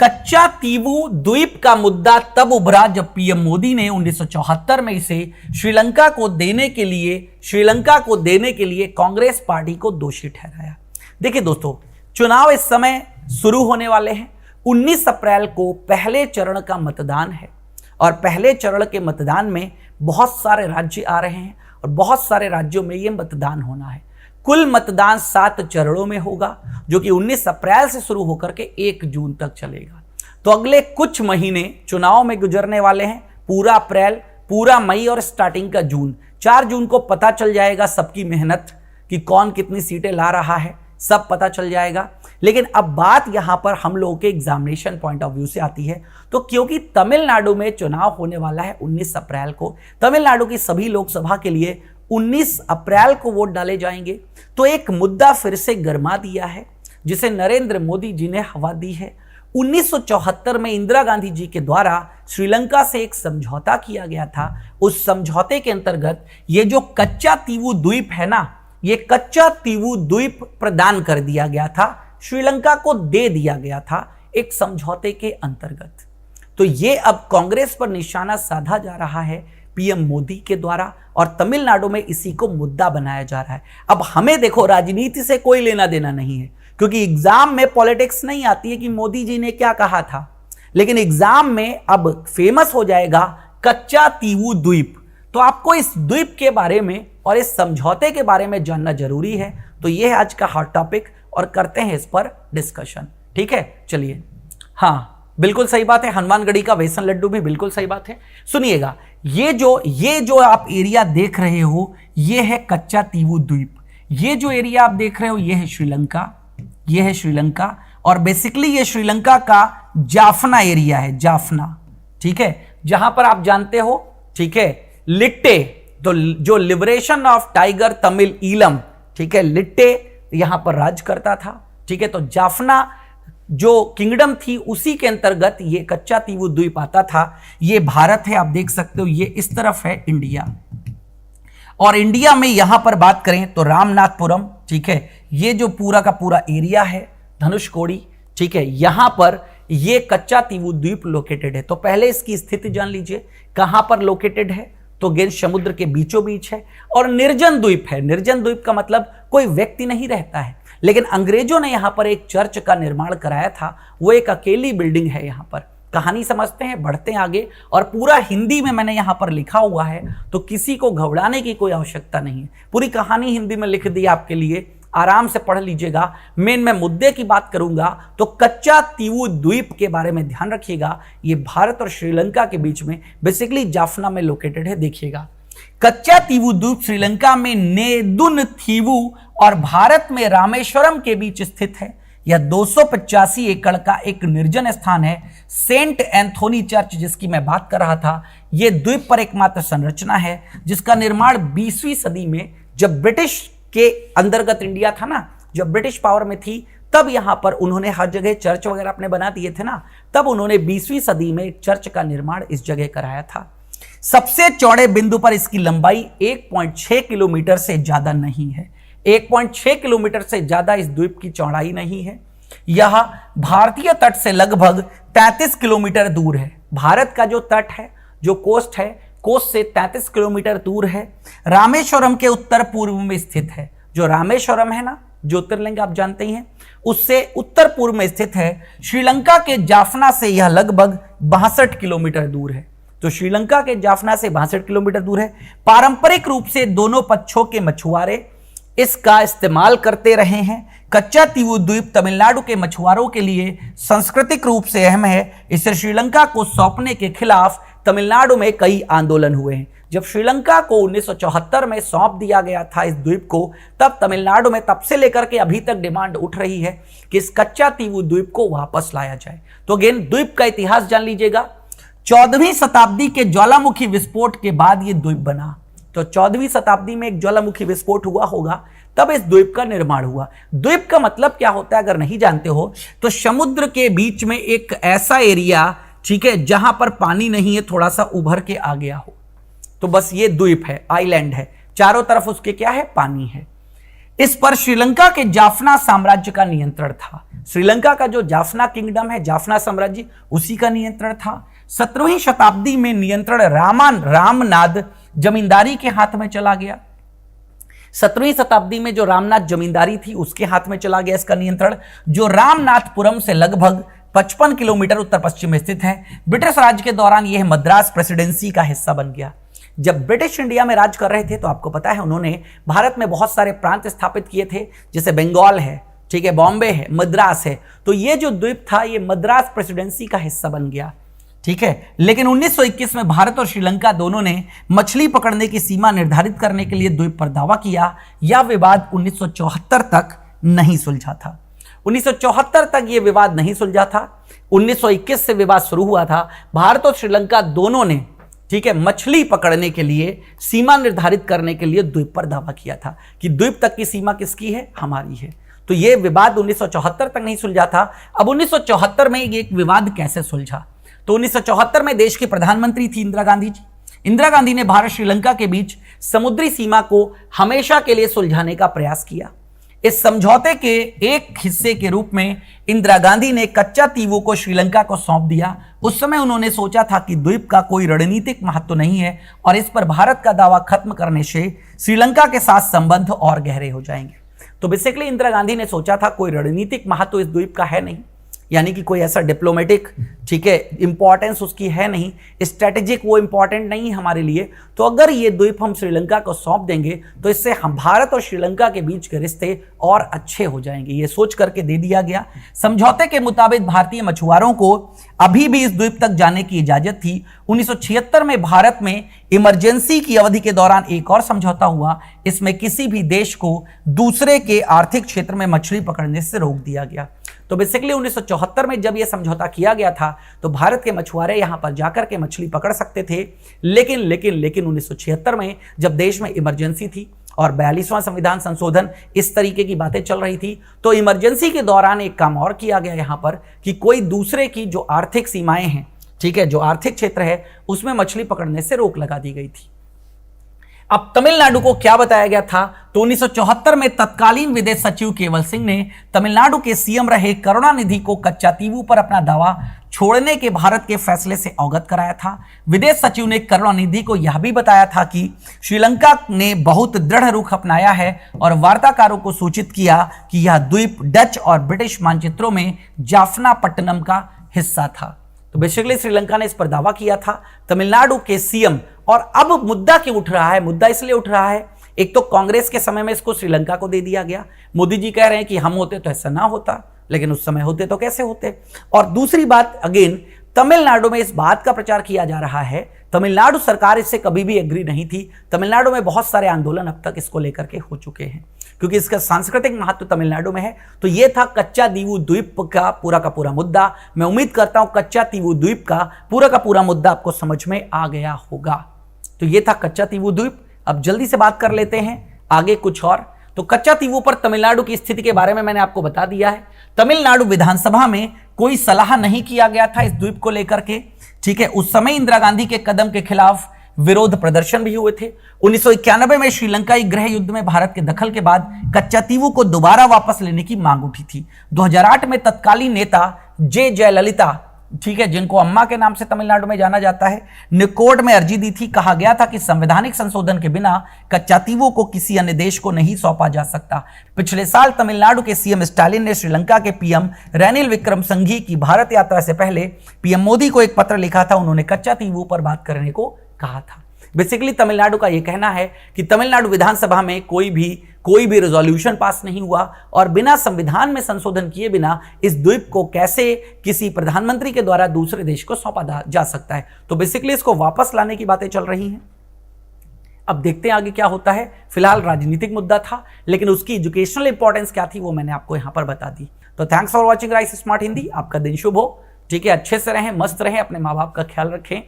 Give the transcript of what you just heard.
कच्चा तीवू द्वीप का मुद्दा तब उभरा जब पीएम मोदी ने 1974 में इसे श्रीलंका को देने के लिए कांग्रेस पार्टी को दोषी ठहराया। देखिए दोस्तों, चुनाव इस समय शुरू होने वाले हैं। 19 अप्रैल को पहले चरण का मतदान है और पहले चरण के मतदान में बहुत सारे राज्य आ रहे हैं और बहुत सारे राज्यों में यह मतदान होना है। कुल मतदान 7 चरणों में होगा, जो कि 19 अप्रैल से शुरू होकर के 1 जून तक चलेगा। तो अगले कुछ महीने चुनाव में गुजरने वाले हैं। पूरा अप्रैल, पूरा मई और स्टार्टिंग का जून। 4 जून को पता चल जाएगा सबकी मेहनत कि कौन कितनी सीटें ला रहा है, सब पता चल जाएगा। लेकिन अब बात यहां पर हम लोगों के एग्जामिनेशन पॉइंट ऑफ व्यू से आती है, तो क्योंकि तमिलनाडु में चुनाव होने वाला है 19 अप्रैल को, तमिलनाडु की सभी लोकसभा के लिए 19 अप्रैल को वोट डाले जाएंगे, तो एक मुद्दा फिर से गर्मा दिया है जिसे नरेंद्र मोदी जी ने हवा दी है। 1974 में इंदिरा गांधी जी के द्वारा श्रीलंका से एक समझौता किया गया था। उस समझौते के अंतर्गत ये जो कच्चा तीवू द्वीप है ना, ये कच्चा तीवू द्वीप प्रदान कर दिया गया था, श्रीलंका को दे दिया गया था एक समझौते के अंतर्गत। तो ये अब कांग्रेस पर निशाना साधा जा रहा है पीएम मोदी के द्वारा और तमिलनाडु में इसी को मुद्दा बनाया जा रहा है। अब हमें देखो, राजनीति से कोई लेना देना नहीं है, क्योंकि एग्जाम में पॉलिटिक्स नहीं आती है कि मोदी जी ने क्या कहा था, लेकिन एग्जाम में अब फेमस हो जाएगा कच्चा तीवू द्वीप। तो आपको इस द्वीप के बारे में और इस समझौते के बारे में जानना जरूरी है। तो यह है आज का हॉट टॉपिक और करते हैं इस पर डिस्कशन। ठीक है, चलिए। हाँ, बिल्कुल सही बात है, हनुमानगढ़ी का बेसन लड्डू भी बिल्कुल सही बात है। सुनिएगा, ये जो आप एरिया देख रहे हो, ये है कच्चा तीवू द्वीप। ये जो एरिया आप देख रहे हो, ये है श्रीलंका, ये है श्रीलंका और बेसिकली ये श्रीलंका का जाफना एरिया है, जाफना। ठीक है, जहां पर आप जानते हो, ठीक है, लिट्टे, तो जो liberation of tiger Tamil Eelam, ठीक है, लिट्टे यहां पर राज करता था। ठीक है, तो जाफना जो किंगडम थी उसी के अंतर्गत ये कच्चा तीवू द्वीप आता था। ये भारत है, आप देख सकते हो, ये इस तरफ है इंडिया। और इंडिया में यहां पर बात करें तो रामनाथपुरम, ठीक है, ये जो पूरा का पूरा एरिया है, धनुषकोडी, ठीक है, यहां पर ये कच्चा तीवू द्वीप लोकेटेड है। तो पहले इसकी स्थिति जान लीजिए, कहां पर लोकेटेड है, तो गेंद समुद्र के बीचों बीच है और निर्जन द्वीप है। निर्जन द्वीप का मतलब कोई व्यक्ति नहीं रहता है, लेकिन अंग्रेजों ने यहां पर एक चर्च का निर्माण कराया था। वो एक अकेली बिल्डिंग है। यहां पर कहानी समझते हैं, बढ़ते हैं आगे। और पूरा हिंदी में मैंने यहां पर लिखा हुआ है, तो किसी को घबराने की कोई आवश्यकता नहीं है। पूरी कहानी हिंदी में लिख दी आपके लिए, आराम से पढ़ लीजिएगा। मैं मुद्दे की बात करूंगा तो कच्चा तीवू द्वीप के बारे में ध्यान रखिएगा। ये भारत और श्रीलंका के बीच में बेसिकली जाफना में लोकेटेड है। देखिएगा, कच्चा तीवू द्वीप श्रीलंका में नेदुन थीवू और भारत में रामेश्वरम के बीच स्थित है। यह 285 एकड़ का एक निर्जन स्थान है। सेंट एंथोनी चर्च, जिसकी मैं बात कर रहा था, यह द्वीप पर एकमात्र संरचना है जिसका निर्माण 20वीं सदी में, जब ब्रिटिश के अंतर्गत इंडिया था ना, जब ब्रिटिश पावर में थी, तब यहां पर उन्होंने हर जगह चर्च वगैरह अपने बना दिए थे ना, तब उन्होंने 20वीं सदी में चर्च का निर्माण इस जगह कराया था। सबसे चौड़े बिंदु पर इसकी लंबाई 1.6 किलोमीटर से ज्यादा नहीं है। 1.6 किलोमीटर से ज्यादा इस द्वीप की चौड़ाई नहीं है। यह भारतीय तट से लगभग 33 किलोमीटर दूर है। भारत का जो तट है, जो कोस्ट है, कोस्ट से 33 किलोमीटर दूर है। रामेश्वरम के उत्तर पूर्व में स्थित है। जो रामेश्वरम है ना, ज्योतिर्लिंग आप जानते ही हैं, उससे उत्तर पूर्व में स्थित है। श्रीलंका के जाफना से यह लगभग 62 किलोमीटर दूर है। तो श्रीलंका के जाफना से 62 किलोमीटर दूर है। पारंपरिक रूप से दोनों पक्षों के मछुआरे इसका इस्तेमाल करते रहे हैं। कच्चा तीवू द्वीप तमिलनाडु के मछुआरों के लिए सांस्कृतिक रूप से अहम है। इसे श्रीलंका को सौंपने के खिलाफ तमिलनाडु में कई आंदोलन हुए हैं। जब श्रीलंका को 1974 में सौंप दिया गया था इस द्वीप को, तब तमिलनाडु में तब से लेकर के अभी तक डिमांड उठ रही है कि इस कच्चा तीवू द्वीप को वापस लाया जाए। तो अगेन द्वीप का इतिहास जान लीजिएगा। 14वीं शताब्दी के ज्वालामुखी विस्फोट के बाद यह द्वीप बना। तो 14वीं शताब्दी में एक ज्वालामुखी विस्फोट हुआ होगा, तब इस द्वीप का निर्माण हुआ। द्वीप का मतलब क्या होता है अगर नहीं जानते हो, तो समुद्र के बीच में एक ऐसा एरिया, ठीक है, जहां पर पानी नहीं है, थोड़ा सा उभर के आ गया हो, तो बस ये द्वीप है, आइलैंड है। चारों तरफ उसके क्या है, पानी है। इस पर श्रीलंका के जाफना साम्राज्य का नियंत्रण था। श्रीलंका का जो जाफना किंगडम है, जाफना साम्राज्य, उसी का नियंत्रण था। 17वीं शताब्दी में नियंत्रण रामनाद जमींदारी के हाथ में चला गया। 17वीं शताब्दी में जो रामनाथ जमींदारी थी उसके हाथ में चला गया इसका नियंत्रण, जो रामनाथपुरम से लगभग 55 किलोमीटर उत्तर पश्चिम में स्थित है। ब्रिटिश राज के दौरान यह मद्रास प्रेसिडेंसी का हिस्सा बन गया। जब ब्रिटिश इंडिया में राज कर रहे थे तो आपको पता है उन्होंने भारत में बहुत सारे प्रांत स्थापित किए थे, जैसे बंगाल है, ठीक है, बॉम्बे है, मद्रास है। तो ये जो द्वीप था ये मद्रास प्रेसिडेंसी का हिस्सा बन गया, ठीक है। लेकिन 1921 में भारत और श्रीलंका दोनों ने मछली पकड़ने की सीमा निर्धारित करने के लिए द्वीप पर दावा किया। यह विवाद 1974 तक नहीं सुलझा था। 1974 तक यह विवाद नहीं सुलझा था। 1921 से विवाद शुरू हुआ था। भारत और श्रीलंका दोनों ने, ठीक है, मछली पकड़ने के लिए सीमा निर्धारित करने के लिए द्वीप पर दावा किया था कि द्वीप तक की सीमा किसकी है, हमारी है। तो यह विवाद 1974 तक नहीं सुलझा था। अब 1974 में एक विवाद कैसे सुलझा, तो 1974 में देश की प्रधानमंत्री थी इंदिरा गांधी जी। इंदिरा गांधी ने भारत श्रीलंका के बीच समुद्री सीमा को हमेशा के लिए सुलझाने का प्रयास किया। इस समझौते के एक हिस्से के रूप में इंदिरा गांधी ने कच्चा तीवू को श्रीलंका को सौंप दिया। उस समय उन्होंने सोचा था कि द्वीप का कोई रणनीतिक महत्व नहीं है और इस पर भारत का दावा खत्म करने से श्रीलंका के साथ संबंध और गहरे हो जाएंगे। तो बेसिकली इंदिरा गांधी ने सोचा था कोई रणनीतिक महत्व इस द्वीप का है नहीं, यानी कि कोई ऐसा डिप्लोमेटिक, ठीक है, इंपॉर्टेंस उसकी है नहीं, स्ट्रेटेजिक वो इंपॉर्टेंट नहीं है हमारे लिए। तो अगर ये द्वीप हम श्रीलंका को सौंप देंगे तो इससे हम भारत और श्रीलंका के बीच के रिश्ते और अच्छे हो जाएंगे, ये सोच करके दे दिया गया। समझौते के मुताबिक भारतीय मछुआरों को अभी भी इस द्वीप तक जाने की इजाजत थी। 1976 में भारत में इमरजेंसी की अवधि के दौरान एक और समझौता हुआ। इसमें किसी भी देश को दूसरे के आर्थिक क्षेत्र में मछली पकड़ने से रोक दिया गया। तो बेसिकली 1974 में जब यह समझौता किया गया था तो भारत के मछुआरे यहां पर जाकर के मछली पकड़ सकते थे। लेकिन 1976 में जब देश में इमरजेंसी थी और 42वां संविधान संशोधन, इस तरीके की बातें चल रही थी, तो इमरजेंसी के दौरान एक काम और किया गया यहां पर कि कोई दूसरे की जो आर्थिक सीमाएं हैं, ठीक है, जो आर्थिक क्षेत्र है उसमें मछली पकड़ने से रोक लगा दी गई थी। अब तमिलनाडु को क्या बताया गया था, तो 1974 में तत्कालीन विदेश सचिव केवल सिंह ने तमिलनाडु के सीएम रहे करुणानिधि को कच्चा तीवू पर अपना दावा छोड़ने के भारत के फैसले से अवगत कराया था। विदेश सचिव ने करुणानिधि को यह भी बताया था कि श्रीलंका ने बहुत दृढ़ रुख अपनाया है और वार्ताकारों को सूचित किया कि यह द्वीप डच और ब्रिटिश मानचित्रों में जाफनापट्टनम का हिस्सा था। तो बेसिकली श्रीलंका ने इस पर दावा किया था। तमिलनाडु के सीएम, और अब मुद्दा क्यों उठ रहा है, मुद्दा इसलिए उठ रहा है, एक तो कांग्रेस के समय में इसको श्रीलंका को दे दिया गया। मोदी जी कह रहे हैं कि हम होते तो ऐसा ना होता, लेकिन उस समय होते तो कैसे होते। और दूसरी बात, अगेन तमिलनाडु में इस बात का प्रचार किया जा रहा है, तमिलनाडु सरकार इससे कभी भी एग्री नहीं थी। तमिलनाडु में बहुत सारे आंदोलन अब तक इसको लेकर के हो चुके हैं क्योंकि इसका सांस्कृतिक महत्व तमिलनाडु में है। तो यह था कच्चा तीवू द्वीप का पूरा मुद्दा। मैं उम्मीद करता हूं कच्चा तीवू द्वीप का पूरा मुद्दा आपको समझ में आ गया होगा। तो यह था कच्चा तीवू द्वीप। अब जल्दी से बात कर लेते हैं आगे कुछ और। तो कच्चा तीवू पर तमिलनाडु की स्थिति के बारे में मैंने आपको बता दिया है। तमिलनाडु विधानसभा में कोई सलाह नहीं किया गया था इस द्वीप को लेकर के, ठीक है। उस समय इंदिरा गांधी के कदम के खिलाफ विरोध प्रदर्शन भी हुए थे। 1991 में श्रीलंकाई गृह युद्ध में भारत के दखल के बाद कच्चा तीवू को दोबारा वापस लेने की मांग उठी थी। 2008 में तत्कालीन नेता जे जयललिता, ठीक है, जिनको अम्मा के नाम से तमिलनाडु में जाना जाता है, ने कोर्ट में अर्जी दी थी। कहा गया था कि संवैधानिक संशोधन के बिना कच्चा तीवू को किसी अन्य देश को नहीं सौंपा जा सकता। पिछले साल तमिलनाडु के सीएम स्टालिन ने श्रीलंका के पीएम रेनिल विक्रमसिंघे की भारत यात्रा से पहले पीएम मोदी को एक पत्र लिखा था। उन्होंने कच्चा तीवू पर बात करने को कहा था। बेसिकली तमिलनाडु का यह कहना है कि तमिलनाडु विधानसभा में कोई भी रेजोल्यूशन पास नहीं हुआ और बिना संविधान में संशोधन किए बिना इस द्वीप को कैसे किसी प्रधानमंत्री के द्वारा दूसरे देश को सौंपा जा सकता है। तो बेसिकली इसको वापस लाने की बातें चल रही हैं। अब देखते हैं आगे क्या होता है। फिलहाल राजनीतिक मुद्दा था, लेकिन उसकी एजुकेशनल इंपॉर्टेंस क्या थी वो मैंने आपको यहां पर बता दी। तो thanks for watching rice smart Hindi. आपका दिन शुभ हो, ठीक है, अच्छे से रहें, मस्त रहें, अपने माँ बाप का ख्याल रखें।